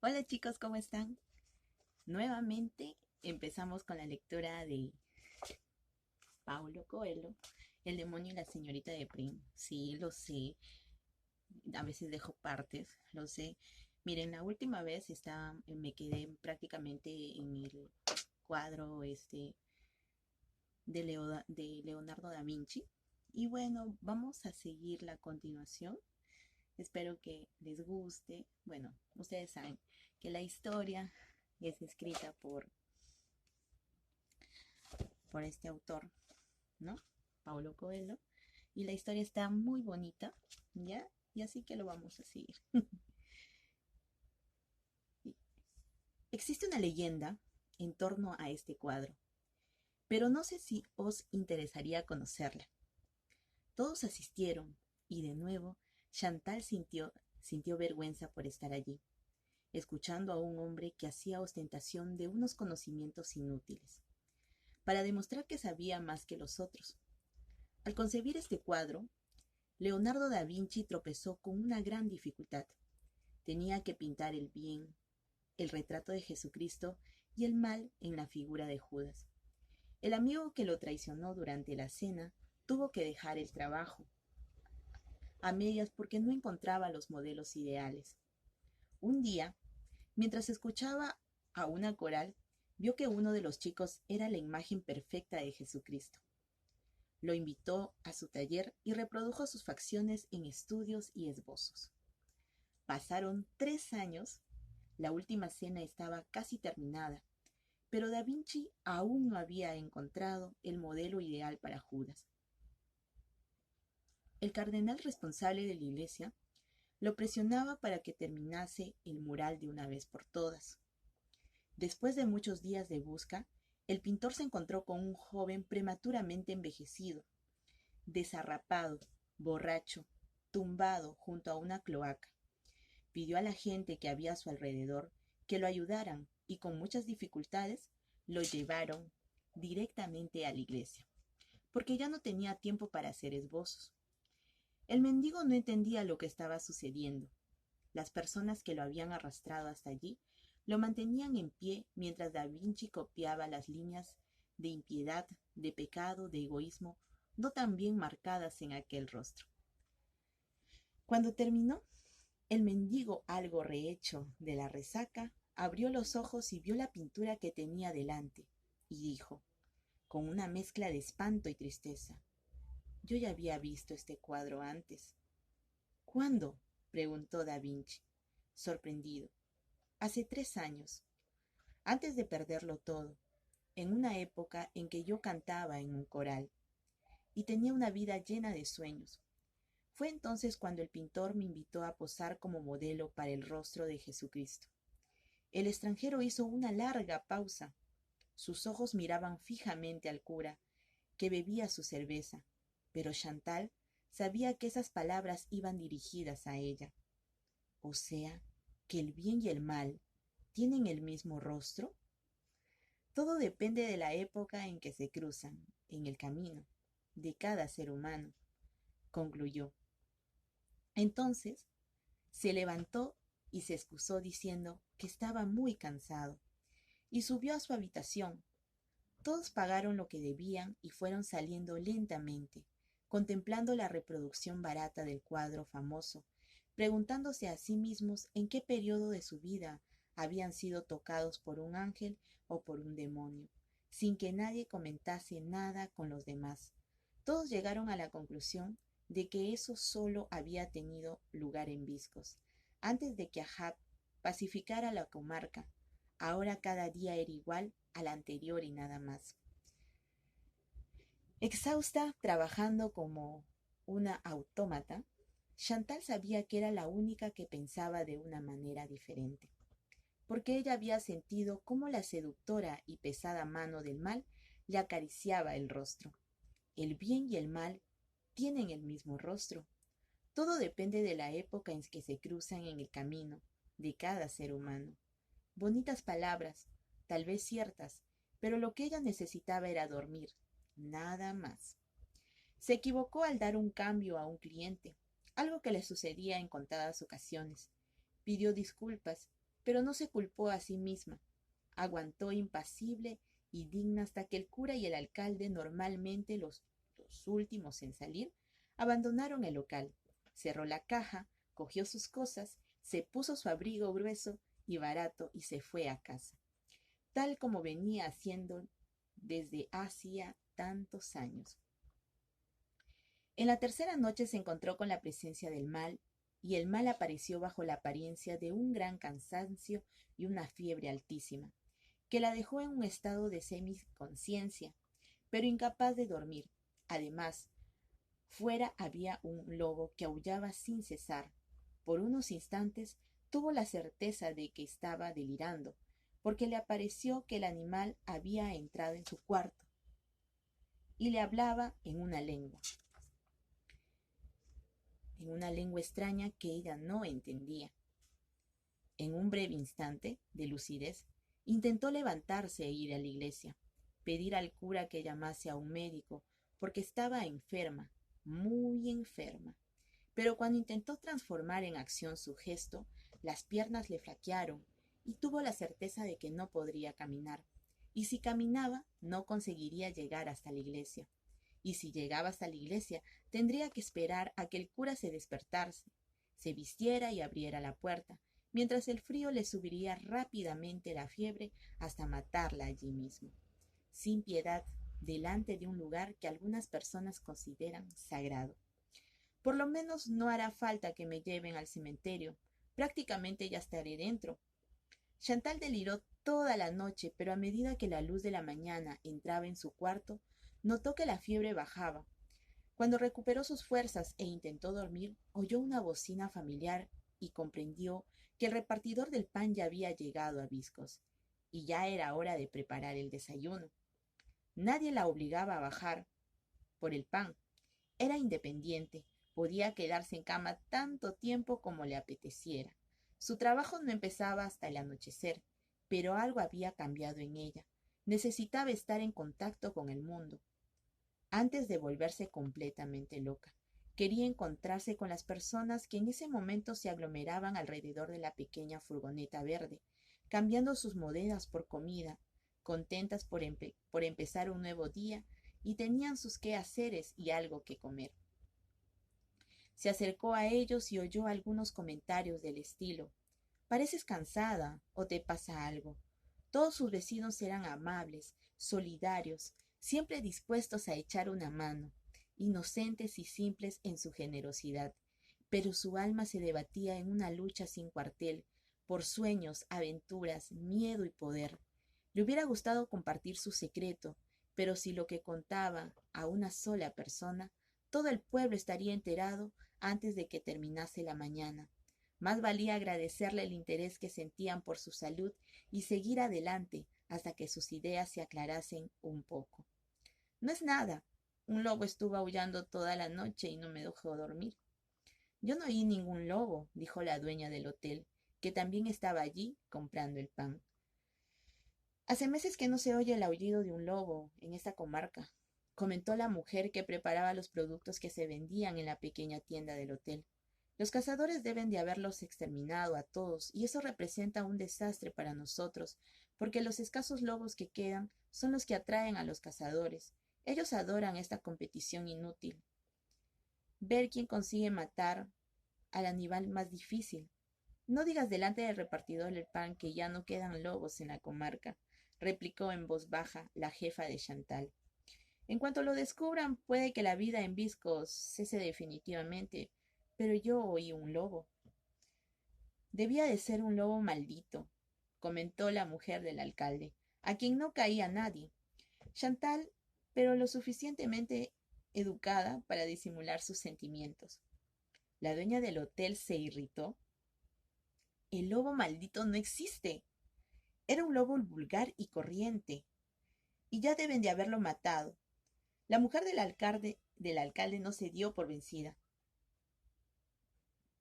Hola chicos, ¿cómo están? Nuevamente empezamos con la lectura de Paulo Coelho, El demonio y la señorita de Prim. Sí, lo sé, a veces dejo partes, lo sé. Miren, la última vez me quedé prácticamente en el cuadro de Leonardo da Vinci. Y bueno, vamos a seguir la continuación. Espero que les guste. Bueno, ustedes saben que la historia es escrita por este autor, ¿no? Paulo Coelho. Y la historia está muy bonita, ¿ya? Y así que lo vamos a seguir. Existe una leyenda en torno a este cuadro, pero no sé si os interesaría conocerla. Todos asistieron y de nuevo Chantal sintió vergüenza por estar allí, escuchando a un hombre que hacía ostentación de unos conocimientos inútiles, para demostrar que sabía más que los otros. Al concebir este cuadro, Leonardo da Vinci tropezó con una gran dificultad. Tenía que pintar el bien, el retrato de Jesucristo y el mal en la figura de Judas. El amigo que lo traicionó durante la cena tuvo que dejar el trabajo a medias porque no encontraba los modelos ideales. Un día, mientras escuchaba a una coral, vio que uno de los chicos era la imagen perfecta de Jesucristo. Lo invitó a su taller y reprodujo sus facciones en estudios y esbozos. Pasaron 3 años. La última cena estaba casi terminada, pero Da Vinci aún no había encontrado el modelo ideal para Judas. El cardenal responsable de la iglesia lo presionaba para que terminase el mural de una vez por todas. Después de muchos días de busca, el pintor se encontró con un joven prematuramente envejecido, desarrapado, borracho, tumbado junto a una cloaca. Pidió a la gente que había a su alrededor que lo ayudaran y con muchas dificultades lo llevaron directamente a la iglesia, porque ya no tenía tiempo para hacer esbozos. El mendigo no entendía lo que estaba sucediendo. Las personas que lo habían arrastrado hasta allí lo mantenían en pie mientras Da Vinci copiaba las líneas de impiedad, de pecado, de egoísmo, no tan bien marcadas en aquel rostro. Cuando terminó, el mendigo, algo rehecho de la resaca, abrió los ojos y vio la pintura que tenía delante, y dijo, con una mezcla de espanto y tristeza, yo ya había visto este cuadro antes. ¿Cuándo? Preguntó Da Vinci, sorprendido. Hace 3 años, antes de perderlo todo, en una época en que yo cantaba en un coral y tenía una vida llena de sueños. Fue entonces cuando el pintor me invitó a posar como modelo para el rostro de Jesucristo. El extranjero hizo una larga pausa. Sus ojos miraban fijamente al cura, que bebía su cerveza, pero Chantal sabía que esas palabras iban dirigidas a ella. O sea, que el bien y el mal tienen el mismo rostro. Todo depende de la época en que se cruzan, en el camino, de cada ser humano, concluyó. Entonces se levantó y se excusó diciendo que estaba muy cansado, y subió a su habitación. Todos pagaron lo que debían y fueron saliendo lentamente, contemplando la reproducción barata del cuadro famoso, preguntándose a sí mismos en qué periodo de su vida habían sido tocados por un ángel o por un demonio, sin que nadie comentase nada con los demás. Todos llegaron a la conclusión de que eso solo había tenido lugar en Viscos, antes de que Ahab pacificara la comarca. Ahora cada día era igual al anterior y nada más. Exhausta, trabajando como una autómata, Chantal sabía que era la única que pensaba de una manera diferente, porque ella había sentido cómo la seductora y pesada mano del mal le acariciaba el rostro. El bien y el mal tienen el mismo rostro. Todo depende de la época en que se cruzan en el camino de cada ser humano. Bonitas palabras, tal vez ciertas, pero lo que ella necesitaba era dormir, nada más. Se equivocó al dar un cambio a un cliente, algo que le sucedía en contadas ocasiones. Pidió disculpas pero no se culpó a sí misma. Aguantó impasible y digna hasta que el cura y el alcalde, normalmente los últimos en salir, abandonaron el local. Cerró la caja, cogió sus cosas, se puso su abrigo grueso y barato y se fue a casa, tal como venía haciendo desde hacía tantos años. En la tercera noche se encontró con la presencia del mal, y el mal apareció bajo la apariencia de un gran cansancio y una fiebre altísima, que la dejó en un estado de semiconsciencia, pero incapaz de dormir. Además, fuera había un lobo que aullaba sin cesar. Por unos instantes tuvo la certeza de que estaba delirando, porque le pareció que el animal había entrado en su cuarto y le hablaba en una lengua extraña que ella no entendía. En un breve instante de lucidez, intentó levantarse e ir a la iglesia, pedir al cura que llamase a un médico, porque estaba enferma, muy enferma. Pero cuando intentó transformar en acción su gesto, las piernas le flaquearon y tuvo la certeza de que no podría caminar. Y si caminaba, no conseguiría llegar hasta la iglesia. Y si llegaba hasta la iglesia, tendría que esperar a que el cura se despertase, se vistiera y abriera la puerta, mientras el frío le subiría rápidamente la fiebre hasta matarla allí mismo, sin piedad, delante de un lugar que algunas personas consideran sagrado. Por lo menos no hará falta que me lleven al cementerio. Prácticamente ya estaré dentro. Chantal deliró toda la noche, pero a medida que la luz de la mañana entraba en su cuarto, notó que la fiebre bajaba. Cuando recuperó sus fuerzas e intentó dormir, oyó una bocina familiar y comprendió que el repartidor del pan ya había llegado a Viscos, y ya era hora de preparar el desayuno. Nadie la obligaba a bajar por el pan. Era independiente, podía quedarse en cama tanto tiempo como le apeteciera. Su trabajo no empezaba hasta el anochecer, pero algo había cambiado en ella. Necesitaba estar en contacto con el mundo, antes de volverse completamente loca. Quería encontrarse con las personas que en ese momento se aglomeraban alrededor de la pequeña furgoneta verde, cambiando sus monedas por comida, contentas por empezar un nuevo día, y tenían sus quehaceres y algo que comer. Se acercó a ellos y oyó algunos comentarios del estilo: «Pareces cansada, ¿o te pasa algo?». Todos sus vecinos eran amables, solidarios, siempre dispuestos a echar una mano, inocentes y simples en su generosidad, pero su alma se debatía en una lucha sin cuartel, por sueños, aventuras, miedo y poder. Le hubiera gustado compartir su secreto, pero si lo que contaba a una sola persona, todo el pueblo estaría enterado antes de que terminase la mañana. Más valía agradecerle el interés que sentían por su salud y seguir adelante hasta que sus ideas se aclarasen un poco. «No es nada. Un lobo estuvo aullando toda la noche y no me dejó dormir». «Yo no oí ningún lobo», dijo la dueña del hotel, que también estaba allí comprando el pan. «Hace meses que no se oye el aullido de un lobo en esta comarca», comentó la mujer que preparaba los productos que se vendían en la pequeña tienda del hotel. «Los cazadores deben de haberlos exterminado a todos, y eso representa un desastre para nosotros, porque los escasos lobos que quedan son los que atraen a los cazadores. Ellos adoran esta competición inútil. Ver quién consigue matar al animal más difícil. No digas delante del repartidor del pan que ya no quedan lobos en la comarca», replicó en voz baja la jefa de Chantal. «En cuanto lo descubran, puede que la vida en Viscos cese definitivamente, pero yo oí un lobo». «Debía de ser un lobo maldito», comentó la mujer del alcalde, a quien no caía nadie. Chantal, pero lo suficientemente educada para disimular sus sentimientos. La dueña del hotel se irritó. «El lobo maldito no existe. Era un lobo vulgar y corriente, y ya deben de haberlo matado». La mujer del alcalde no se dio por vencida.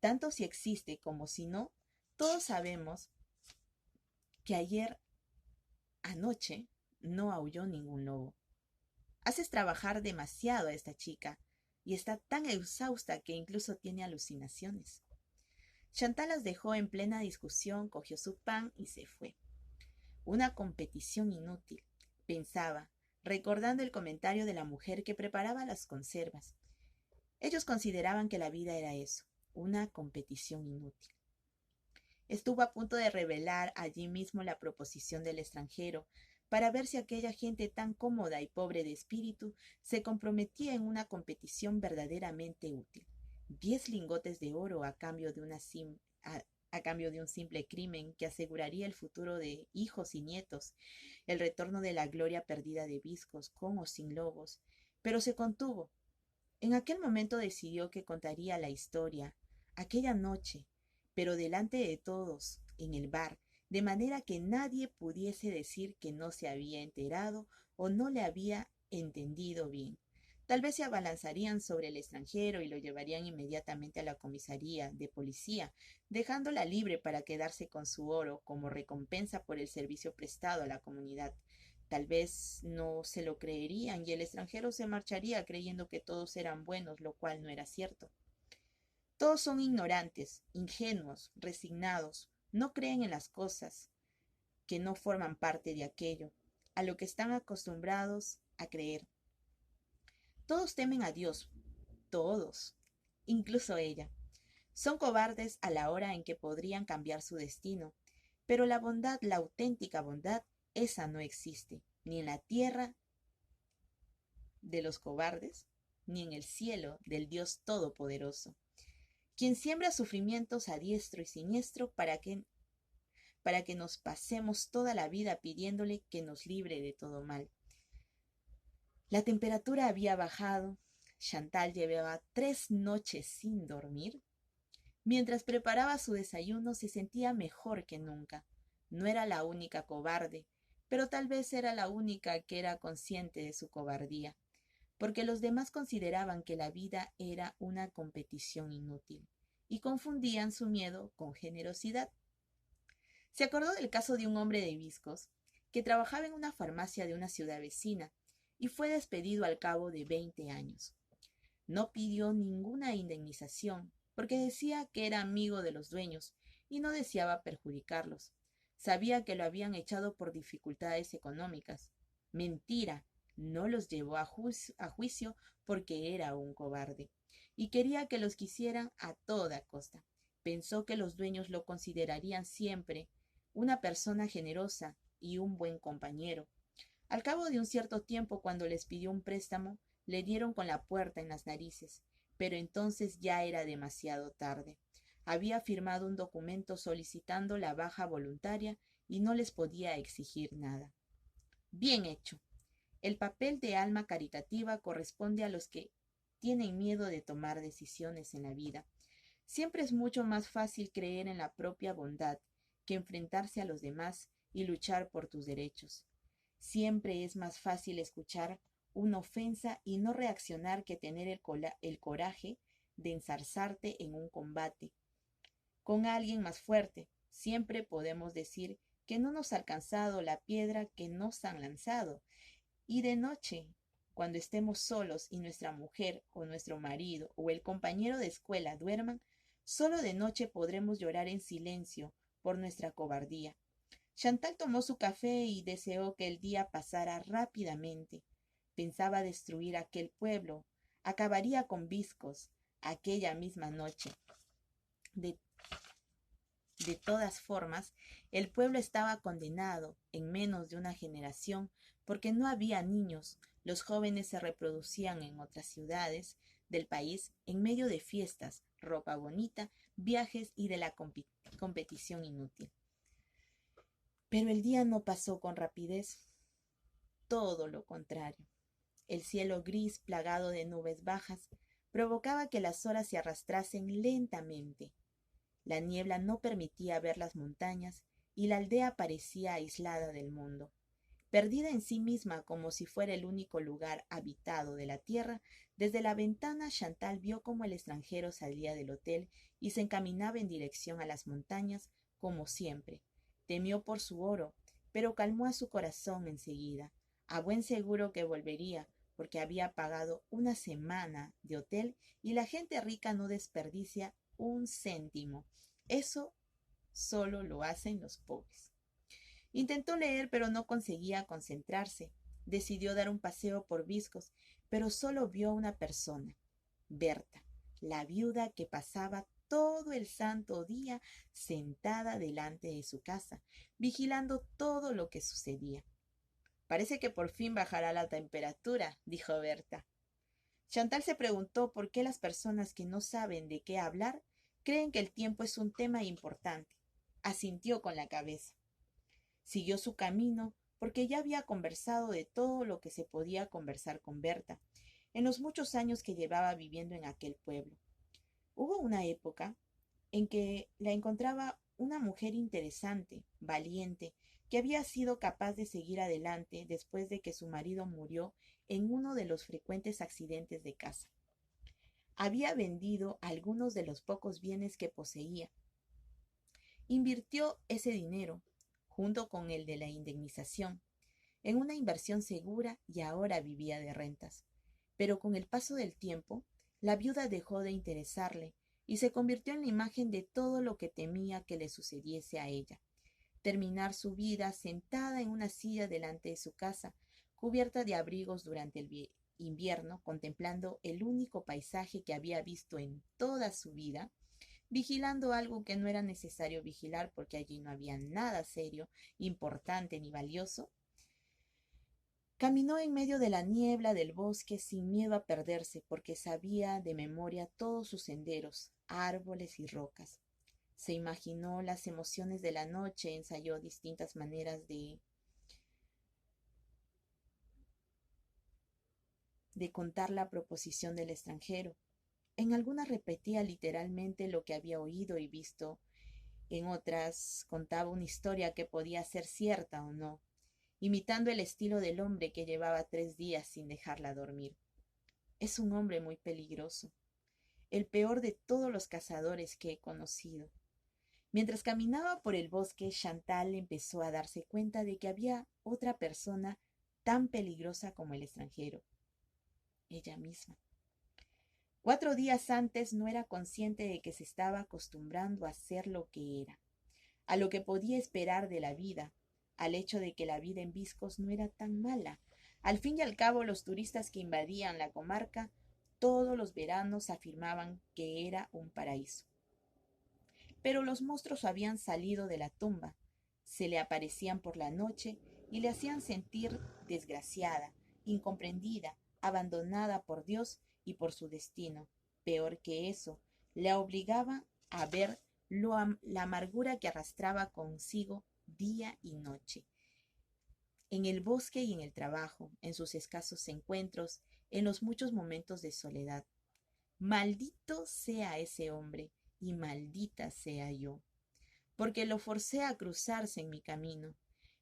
Tanto si existe como si no, todos sabemos que ayer anoche no aulló ningún lobo. Haces trabajar demasiado a esta chica y está tan exhausta que incluso tiene alucinaciones. Chantal las dejó en plena discusión, cogió su pan y se fue. Una competición inútil, pensaba, recordando el comentario de la mujer que preparaba las conservas. Ellos consideraban que la vida era eso, una competición inútil. Estuvo a punto de revelar allí mismo la proposición del extranjero, para ver si aquella gente tan cómoda y pobre de espíritu se comprometía en una competición verdaderamente útil. 10 lingotes de oro a cambio de un simple crimen que aseguraría el futuro de hijos y nietos, el retorno de la gloria perdida de Viscos, con o sin lobos, pero se contuvo. En aquel momento decidió que contaría la historia, aquella noche, pero delante de todos, en el bar, de manera que nadie pudiese decir que no se había enterado o no le había entendido bien. Tal vez se abalanzarían sobre el extranjero y lo llevarían inmediatamente a la comisaría de policía, dejándola libre para quedarse con su oro como recompensa por el servicio prestado a la comunidad. Tal vez no se lo creerían y el extranjero se marcharía creyendo que todos eran buenos, lo cual no era cierto. Todos son ignorantes, ingenuos, resignados, no creen en las cosas que no forman parte de aquello, a lo que están acostumbrados a creer. Todos temen a Dios, todos, incluso ella. Son cobardes a la hora en que podrían cambiar su destino, pero la bondad, la auténtica bondad, esa no existe, ni en la tierra de los cobardes, ni en el cielo del Dios Todopoderoso, quien siembra sufrimientos a diestro y siniestro para que nos pasemos toda la vida pidiéndole que nos libre de todo mal. La temperatura había bajado. Chantal llevaba 3 noches sin dormir. Mientras preparaba su desayuno se sentía mejor que nunca. No era la única cobarde, pero tal vez era la única que era consciente de su cobardía, porque los demás consideraban que la vida era una competición inútil, y confundían su miedo con generosidad. Se acordó del caso de un hombre de Viscos que trabajaba en una farmacia de una ciudad vecina y fue despedido al cabo de 20 años. No pidió ninguna indemnización porque decía que era amigo de los dueños y no deseaba perjudicarlos. Sabía que lo habían echado por dificultades económicas. Mentira, no los llevó a juicio porque era un cobarde y quería que los quisieran a toda costa. Pensó que los dueños lo considerarían siempre una persona generosa y un buen compañero. Al cabo de un cierto tiempo, cuando les pidió un préstamo, le dieron con la puerta en las narices, pero entonces ya era demasiado tarde. Había firmado un documento solicitando la baja voluntaria y no les podía exigir nada. Bien hecho. El papel de alma caritativa corresponde a los que tienen miedo de tomar decisiones en la vida. Siempre es mucho más fácil creer en la propia bondad que enfrentarse a los demás y luchar por tus derechos. Siempre es más fácil escuchar una ofensa y no reaccionar que tener el coraje de ensarzarte en un combate con alguien más fuerte. Siempre podemos decir que no nos ha alcanzado la piedra que nos han lanzado. Y de noche, cuando estemos solos y nuestra mujer o nuestro marido o el compañero de escuela duerman, solo de noche podremos llorar en silencio por nuestra cobardía. Chantal tomó su café y deseó que el día pasara rápidamente. Pensaba destruir aquel pueblo, acabaría con Viscos aquella misma noche. De todas formas, el pueblo estaba condenado en menos de una generación porque no había niños. Los jóvenes se reproducían en otras ciudades del país en medio de fiestas, ropa bonita, viajes y de la competición inútil. Pero el día no pasó con rapidez, todo lo contrario. El cielo gris, plagado de nubes bajas, provocaba que las horas se arrastrasen lentamente. La niebla no permitía ver las montañas y la aldea parecía aislada del mundo. Perdida en sí misma como si fuera el único lugar habitado de la tierra, desde la ventana Chantal vio cómo el extranjero salía del hotel y se encaminaba en dirección a las montañas, como siempre. Temió por su oro, pero calmó a su corazón enseguida, a buen seguro que volvería, porque había pagado una semana de hotel y la gente rica no desperdicia un céntimo. Eso solo lo hacen los pobres. Intentó leer, pero no conseguía concentrarse. Decidió dar un paseo por Viscos, pero solo vio una persona, Berta, la viuda que pasaba todo el santo día sentada delante de su casa, vigilando todo lo que sucedía. Parece que por fin bajará la temperatura, dijo Berta. Chantal se preguntó por qué las personas que no saben de qué hablar creen que el tiempo es un tema importante. Asintió con la cabeza. Siguió su camino porque ya había conversado de todo lo que se podía conversar con Berta en los muchos años que llevaba viviendo en aquel pueblo. Hubo una época en que la encontraba una mujer interesante, valiente, que había sido capaz de seguir adelante después de que su marido murió en uno de los frecuentes accidentes de casa. Había vendido algunos de los pocos bienes que poseía. Invirtió ese dinero, junto con el de la indemnización, en una inversión segura y ahora vivía de rentas. Pero con el paso del tiempo, la viuda dejó de interesarle y se convirtió en la imagen de todo lo que temía que le sucediese a ella. Terminar su vida sentada en una silla delante de su casa, cubierta de abrigos durante el invierno, contemplando el único paisaje que había visto en toda su vida, vigilando algo que no era necesario vigilar porque allí no había nada serio, importante ni valioso. Caminó en medio de la niebla del bosque sin miedo a perderse, porque sabía de memoria todos sus senderos, árboles y rocas. Se imaginó las emociones de la noche, ensayó distintas maneras de contar la proposición del extranjero. En algunas repetía literalmente lo que había oído y visto, en otras contaba una historia que podía ser cierta o no, imitando el estilo del hombre que llevaba 3 días sin dejarla dormir. Es un hombre muy peligroso, el peor de todos los cazadores que he conocido. Mientras caminaba por el bosque, Chantal empezó a darse cuenta de que había otra persona tan peligrosa como el extranjero, ella misma. 4 días antes no era consciente de que se estaba acostumbrando a ser lo que era, a lo que podía esperar de la vida, al hecho de que la vida en Viscos no era tan mala. Al fin y al cabo, los turistas que invadían la comarca todos los veranos afirmaban que era un paraíso. Pero los monstruos habían salido de la tumba, se le aparecían por la noche y le hacían sentir desgraciada, incomprendida, abandonada por Dios y por su destino. Peor que eso, le obligaba a ver la amargura que arrastraba consigo día y noche, en el bosque y en el trabajo, en sus escasos encuentros, en los muchos momentos de soledad. Maldito sea ese hombre y maldita sea yo, porque lo forcé a cruzarse en mi camino.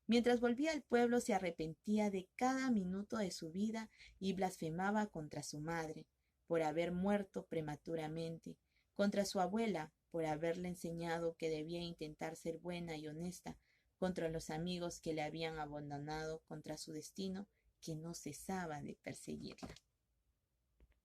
Mientras volvía al pueblo se arrepentía de cada minuto de su vida y blasfemaba contra su madre por haber muerto prematuramente, contra su abuela por haberle enseñado que debía intentar ser buena y honesta, contra los amigos que le habían abandonado, contra su destino que no cesaba de perseguirla.